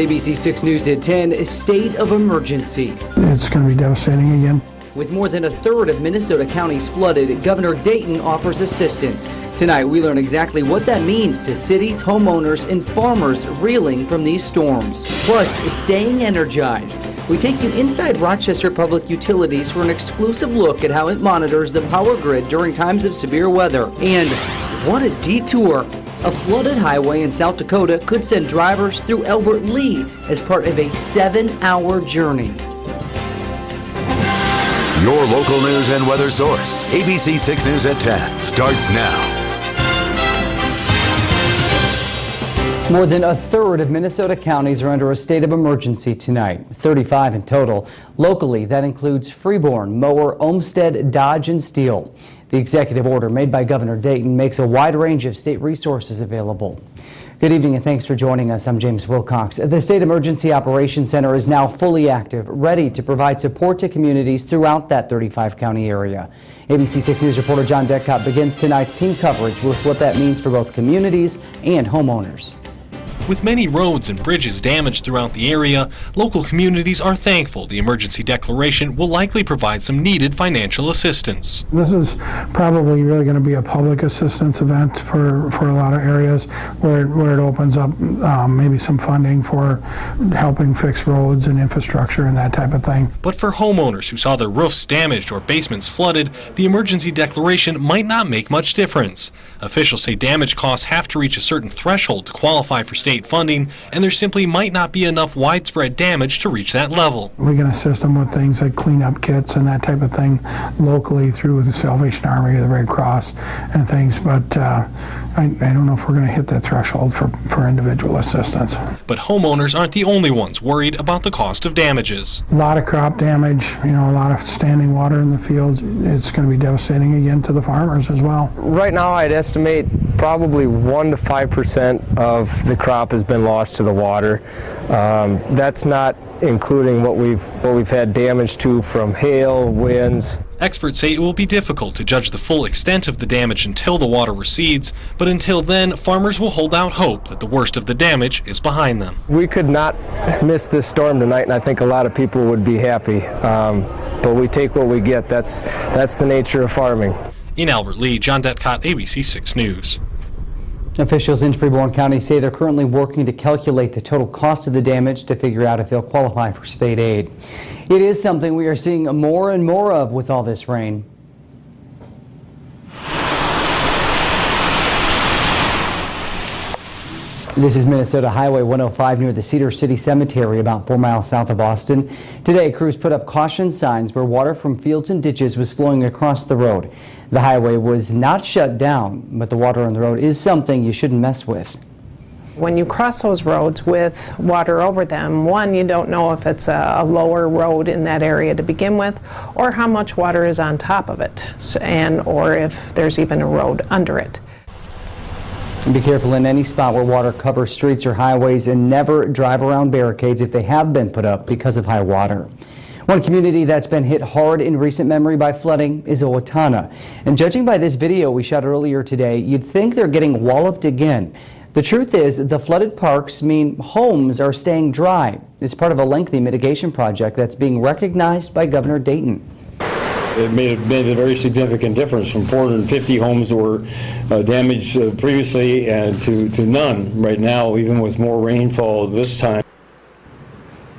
ABC 6 News at 10, a state of emergency. It's going to be devastating again. With more than a third of Minnesota counties flooded, Governor Dayton offers assistance. Tonight, we learn exactly what that means to cities, homeowners, and farmers reeling from these storms. Plus, staying energized. We take you inside Rochester Public Utilities for an exclusive look at how it monitors the power grid during times of severe weather. And what a detour! A flooded highway in South Dakota could send drivers through Albert Lea as part of a 7-hour journey. Your local news and weather source, ABC 6 News at 10, starts now. More than a third of Minnesota counties are under a state of emergency tonight, 35 in total. Locally, that includes Freeborn, Mower, Olmsted, Dodge, and Steele. The executive order made by Governor Dayton makes a wide range of state resources available. Good evening and thanks for joining us. I'm James Wilcox. The State Emergency Operations Center is now fully active, ready to provide support to communities throughout that 35-county area. ABC 6 News reporter John Deckott begins tonight's team coverage with what that means for both communities and homeowners. With many roads and bridges damaged throughout the area, local communities are thankful the emergency declaration will likely provide some needed financial assistance. This is probably really going to be a public assistance event for a lot of areas where it opens up maybe some funding for helping fix roads and infrastructure and that type of thing. But for homeowners who saw their roofs damaged or basements flooded, the emergency declaration might not make much difference. Officials say damage costs have to reach a certain threshold to qualify for state funding, and there simply might not be enough widespread damage to reach that level. We can assist them with things like cleanup kits and that type of thing locally through the Salvation Army or the Red Cross and things, but I don't know if we're going to hit that threshold for individual assistance. But homeowners aren't the only ones worried about the cost of damages. A lot of crop damage, a lot of standing water in the fields. It's going to be devastating again to the farmers as well. Right now I'd estimate probably 1 to 5% of the crop has been lost to the water. That's not including what we've had damage to from hail, winds. Experts say it will be difficult to judge the full extent of the damage until the water recedes, but until then, farmers will hold out hope that the worst of the damage is behind them. We could not miss this storm tonight, and I think a lot of people would be happy. But we take what we get. That's the nature of farming. In Albert Lea, John Deckott, ABC 6 News. Officials in Freeborn County say they're currently working to calculate the total cost of the damage to figure out if they'll qualify for state aid. It is something we are seeing more and more of with all this rain. This is Minnesota Highway 105 near the Cedar City Cemetery, about 4 miles south of Austin. Today, crews put up caution signs where water from fields and ditches was flowing across the road. The highway was not shut down, but the water on the road is something you shouldn't mess with. When you cross those roads with water over them, one, you don't know if it's a lower road in that area to begin with, or how much water is on top of it, or if there's even a road under it. Be careful in any spot where water covers streets or highways, and never drive around barricades if they have been put up because of high water. One community that's been hit hard in recent memory by flooding is Owatonna. And judging by this video we shot earlier today, you'd think they're getting walloped again. The truth is, the flooded parks mean homes are staying dry. It's part of a lengthy mitigation project that's being recognized by Governor Dayton. It made a very significant difference from 450 homes that were damaged previously and to none right now, even with more rainfall this time.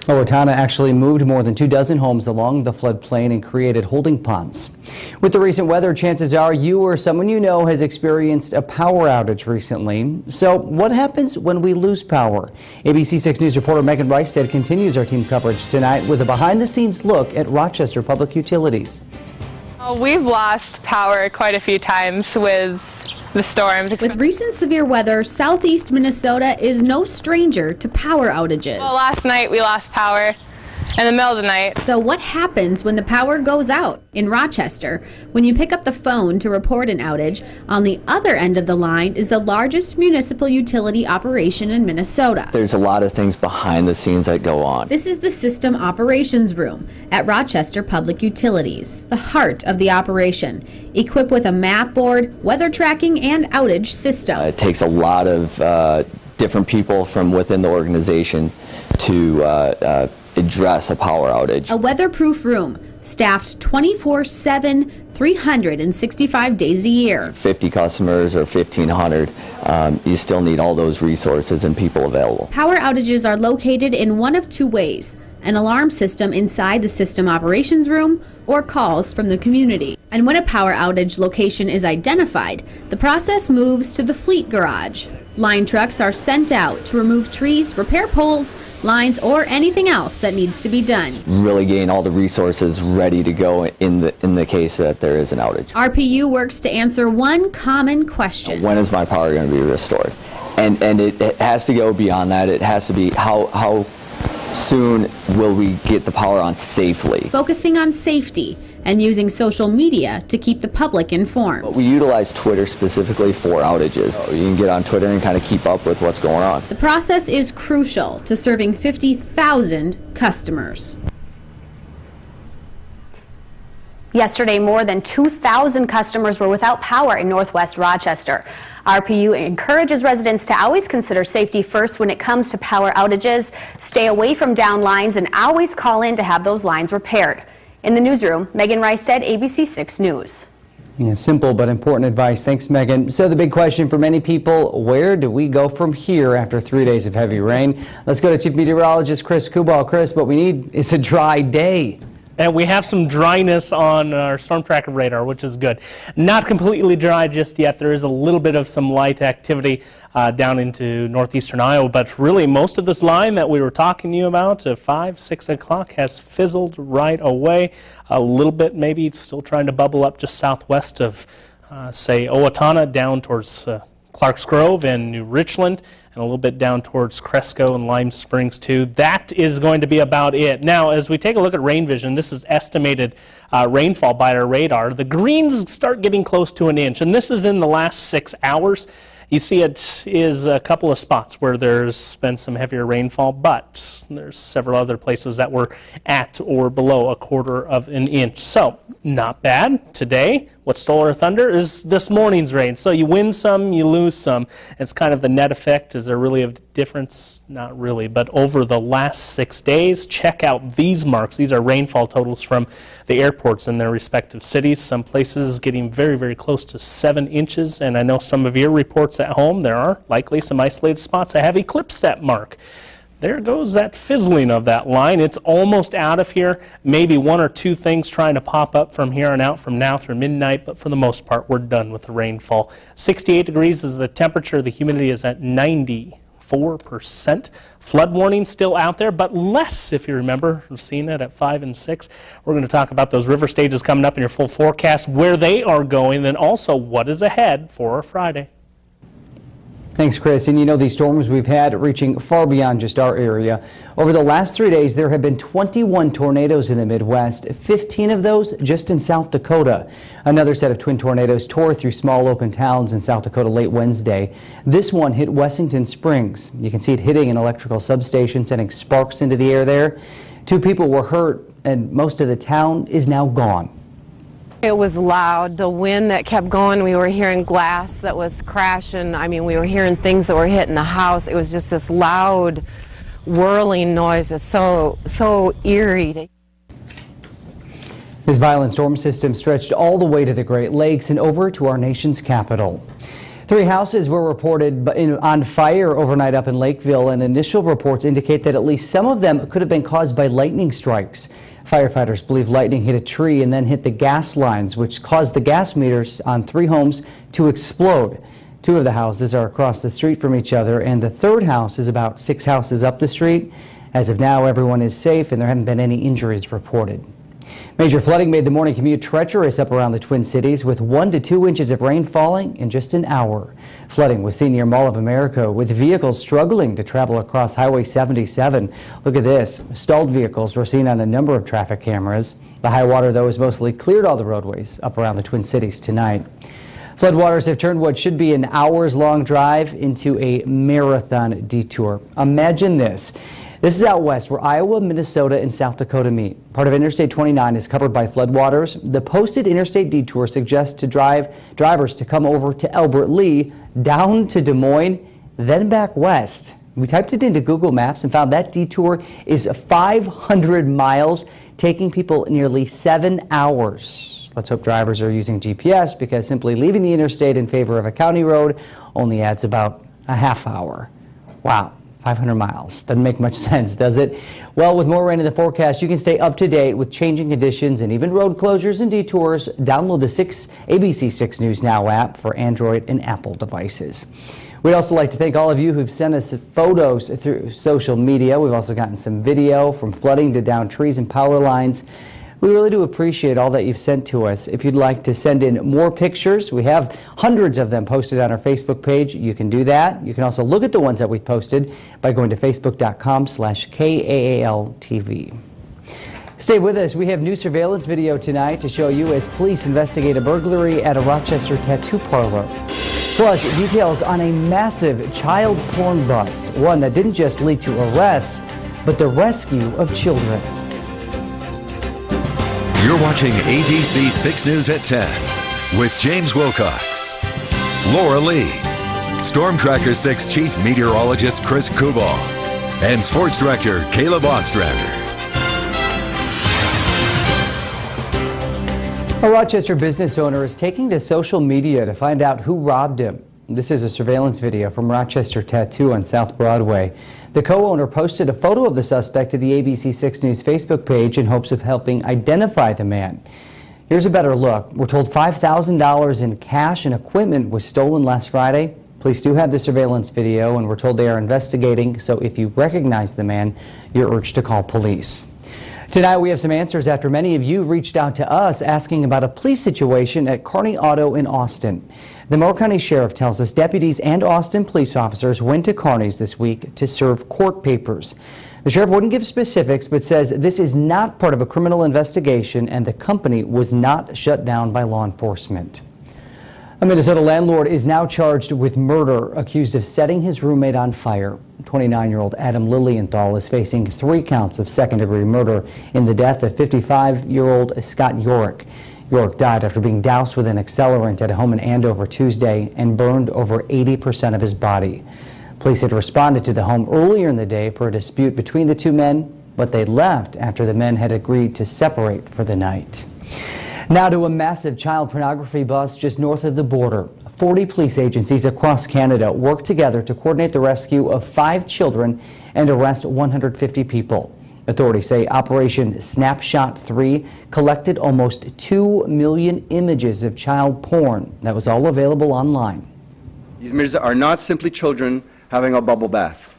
Owatonna actually moved more than 24 homes along the floodplain and created holding ponds. With the recent weather, chances are you or someone you know has experienced a power outage recently. So what happens when we lose power? ABC 6 News reporter Megan Rice continues our team coverage tonight with a behind-the-scenes look at Rochester Public Utilities. We've lost power quite a few times with the storms. With recent severe weather, southeast Minnesota is no stranger to power outages. Well, last night we lost power in the middle of the night. So what happens when the power goes out? In Rochester, when you pick up the phone to report an outage, on the other end of the line is the largest municipal utility operation in Minnesota. There's a lot of things behind the scenes that go on. This is the System Operations Room at Rochester Public Utilities, the heart of the operation, equipped with a map board, weather tracking, and outage system. It takes a lot of different people from within the organization to address a power outage. A weatherproof room, staffed 24/7, 365 days a year. 50 customers or 1,500, you still need all those resources and people available. Power outages are located in one of two ways: an alarm system inside the system operations room or calls from the community. And when a power outage location is identified, the process moves to the fleet garage. Line trucks are sent out to remove trees, repair poles, lines, or anything else that needs to be done. Really gain all the resources ready to go in the case that there is an outage. RPU works to answer one common question. When is my power going to be restored? And it has to go beyond that. It has to be how soon will we get the power on safely? Focusing on safety and using social media to keep the public informed. We utilize Twitter specifically for outages. You can get on Twitter and kind of keep up with what's going on. The process is crucial to serving 50,000 customers. Yesterday, more than 2,000 customers were without power in Northwest Rochester. RPU encourages residents to always consider safety first when it comes to power outages. Stay away from down lines and always call in to have those lines repaired. In the newsroom, Megan Reisted, ABC 6 News. Yeah, simple but important advice. Thanks, Megan. So the big question for many people, where do we go from here after 3 days of heavy rain? Let's go to Chief Meteorologist Chris Kubal. Chris, what we need is a dry day. And we have some dryness on our storm tracker radar, which is good. Not completely dry just yet. There is a little bit of some light activity down into northeastern Iowa, but really most of this line that we were talking to you about at 5, 6 o'clock has fizzled right away. A little bit maybe still trying to bubble up just southwest of, say, Owatonna down towards Clarks Grove and New Richland, and a little bit down towards Cresco and Lime Springs too. That is going to be about it. Now, as we take a look at rain vision, this is estimated rainfall by our radar. The greens start getting close to an inch, and this is in the last 6 hours. You see it is a couple of spots where there's been some heavier rainfall, but there's several other places that were at or below a quarter of an inch. So, not bad. Today, what stole our thunder is this morning's rain. So you win some, you lose some. It's kind of the net effect. Is there really a difference? Not really. But over the last 6 days, check out these marks. These are rainfall totals from the airports in their respective cities. Some places getting very, very close to 7 inches. And I know some of your reports at home, there are likely some isolated spots that have eclipsed that mark. There goes that fizzling of that line. It's almost out of here. Maybe 1 or 2 things trying to pop up from here on out from now through midnight, but for the most part, we're done with the rainfall. 68 degrees is the temperature. The humidity is at 94%. Flood warning still out there, but less, if you remember. We've seen it at 5 and 6. We're going to talk about those river stages coming up in your full forecast, where they are going, and also what is ahead for Friday. Thanks, Chris. And you know, these storms we've had reaching far beyond just our area. Over the last 3 days, there have been 21 tornadoes in the Midwest, 15 of those just in South Dakota. Another set of twin tornadoes tore through small open towns in South Dakota late Wednesday. This one hit Wessington Springs. You can see it hitting an electrical substation, sending sparks into the air there. 2 people were hurt, and most of the town is now gone. It was loud. The wind that kept going, we were hearing glass that was crashing. I mean, we were hearing things that were hitting the house. It was just this loud, whirling noise. It's so eerie. This violent storm system stretched all the way to the Great Lakes and over to our nation's capital. 3 houses were reported on fire overnight up in Lakeville, and initial reports indicate that at least some of them could have been caused by lightning strikes. Firefighters believe lightning hit a tree and then hit the gas lines, which caused the gas meters on 3 homes to explode. 2 of the houses are across the street from each other, and the 3rd house is about 6 houses up the street. As of now, everyone is safe and there haven't been any injuries reported. Major flooding made the morning commute treacherous up around the Twin Cities, with 1 to 2 inches of rain falling in just an hour. Flooding was seen near Mall of America, with vehicles struggling to travel across Highway 77. Look at this. Stalled vehicles were seen on a number of traffic cameras. The high water, though, has mostly cleared all the roadways up around the Twin Cities tonight. Floodwaters have turned what should be an hours-long drive into a marathon detour. Imagine this. This is out west where Iowa, Minnesota, and South Dakota meet. Part of Interstate 29 is covered by floodwaters. The posted interstate detour suggests to drivers to come over to Albert Lea, down to Des Moines, then back west. We typed it into Google Maps and found that detour is 500 miles, taking people nearly 7 hours. Let's hope drivers are using GPS, because simply leaving the interstate in favor of a county road only adds about a half hour. Wow. 500 miles. Doesn't make much sense, does it? Well, with more rain in the forecast, you can stay up to date with changing conditions and even road closures and detours. Download the ABC 6 News Now app for Android and Apple devices. We'd also like to thank all of you who've sent us photos through social media. We've also gotten some video from flooding to downed trees and power lines. We really do appreciate all that you've sent to us. If you'd like to send in more pictures, we have hundreds of them posted on our Facebook page. You can do that. You can also look at the ones that we posted by going to facebook.com/KAALTV. Stay with us. We have new surveillance video tonight to show you as police investigate a burglary at a Rochester tattoo parlor. Plus, details on a massive child porn bust, one that didn't just lead to arrests, but the rescue of children. You're watching ABC 6 News at 10 with James Wilcox, Laura Lee, Storm Tracker 6 Chief Meteorologist Chris Kubal, and Sports Director Caleb Ostrander. A Rochester business owner is taking to social media to find out who robbed him. This is a surveillance video from Rochester Tattoo on South Broadway. The co-owner posted a photo of the suspect to the ABC 6 News Facebook page in hopes of helping identify the man. Here's a better look. We're told $5,000 in cash and equipment was stolen last Friday. Police do have the surveillance video, and we're told they are investigating, so if you recognize the man, you're urged to call police. Tonight we have some answers after many of you reached out to us asking about a police situation at Kearney Auto in Austin. The Moore County Sheriff tells us deputies and Austin police officers went to Kearney's this week to serve court papers. The sheriff wouldn't give specifics, but says this is not part of a criminal investigation and the company was not shut down by law enforcement. A Minnesota landlord is now charged with murder, accused of setting his roommate on fire. 29-year-old Adam Lilienthal is facing 3 counts of second-degree murder in the death of 55-year-old Scott Yorick. Yorick died after being doused with an accelerant at a home in Andover Tuesday and burned over 80% of his body. Police had responded to the home earlier in the day for a dispute between the two men, but they left after the men had agreed to separate for the night. Now to a massive child pornography bust just north of the border. 40 police agencies across Canada worked together to coordinate the rescue of 5 children and arrest 150 people. Authorities say Operation Snapshot 3 collected almost 2 million images of child porn that was all available online. These images are not simply children having a bubble bath.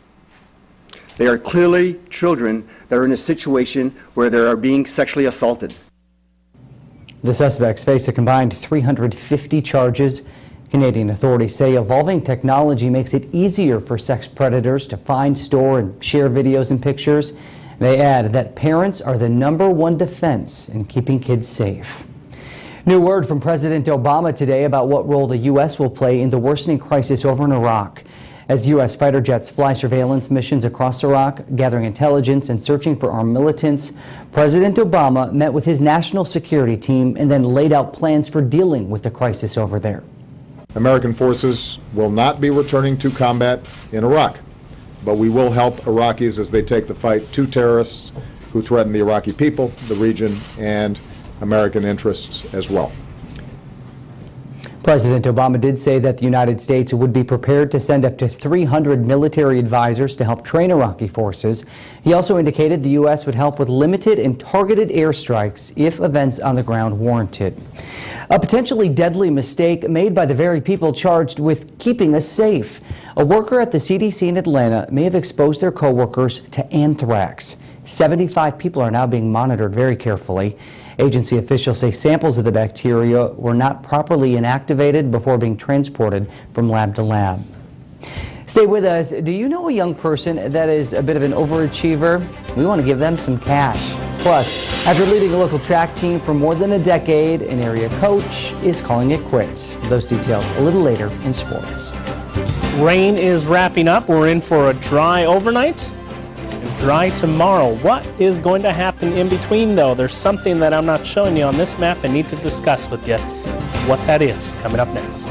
They are clearly children that are in a situation where they are being sexually assaulted. The suspects face a combined 350 charges. Canadian authorities say evolving technology makes it easier for sex predators to find, store, and share videos and pictures. They add that parents are the #1 defense in keeping kids safe. New word from President Obama today about what role the U.S. will play in the worsening crisis over in Iraq. As U.S. fighter jets fly surveillance missions across Iraq, gathering intelligence and searching for armed militants, President Obama met with his national security team and then laid out plans for dealing with the crisis over there. American forces will not be returning to combat in Iraq, but we will help Iraqis as they take the fight to terrorists who threaten the Iraqi people, the region, and American interests as well. President Obama did say that the United States would be prepared to send up to 300 military advisors to help train Iraqi forces. He also indicated the U.S. would help with limited and targeted airstrikes if events on the ground warranted. A potentially deadly mistake made by the very people charged with keeping us safe. A worker at the CDC in Atlanta may have exposed their coworkers to anthrax. 75 people are now being monitored very carefully. Agency officials say samples of the bacteria were not properly inactivated before being transported from lab to lab. Stay with us. Do you know a young person that is a bit of an overachiever? We want to give them some cash. Plus, after leading a local track team for more than a decade, an area coach is calling it quits. Those details a little later in sports. Rain is wrapping up. We're in for a dry overnight. Dry tomorrow. What is going to happen in between, though? There's something that I'm not showing you on this map I need to discuss with you. What that is, coming up next.